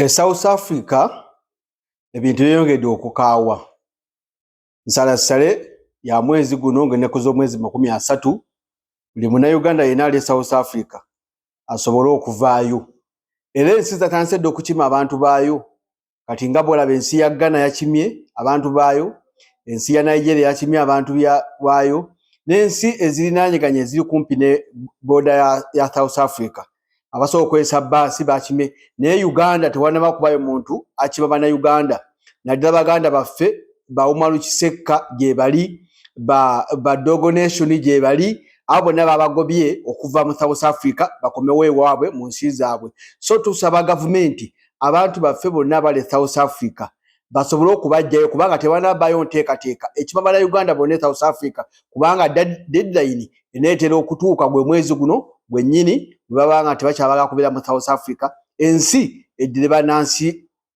South Africa ebintu byongedde okukaawa. Nsalasale ya mwezi guno ng'ennaku z'omwezi 30 buli munnayuganda yenna ali South Africa asobole okuvaayo. Era ensi zatandise dda okukima abantu baayo. Kati nga bw'olaba ensi ya Ghana yakimye abantu baayo, ensi ya Nigeria yakimye abantu baayo, n'ensi ezirinaanyiganye eziri kumpi ne booda ya South Africa. Abasobola okukozesa bbaasi bakimye, naye Uganda tewannaba kubayo muntu akima bannayuganda. Naddala baganda baffe ba Umaru Kisekka gye bali, ba Dogo Nation gye bali, abo bonna babagobye okuva mu South Africa bakomewo ewaabwe mu nsi zaabwe. So tusaba gavumenti abantu baffe bonna bali South Africa basobole okubajjayo kubanga tebannabaayo nteekateeka ekima bannayuganda bonna South Africa kubanga deadline eneetera okutuuka gwe mwezi guno gwennyini bwe baba nga tebakyabagala kubeera mu South Africa, ensi eddire bannansi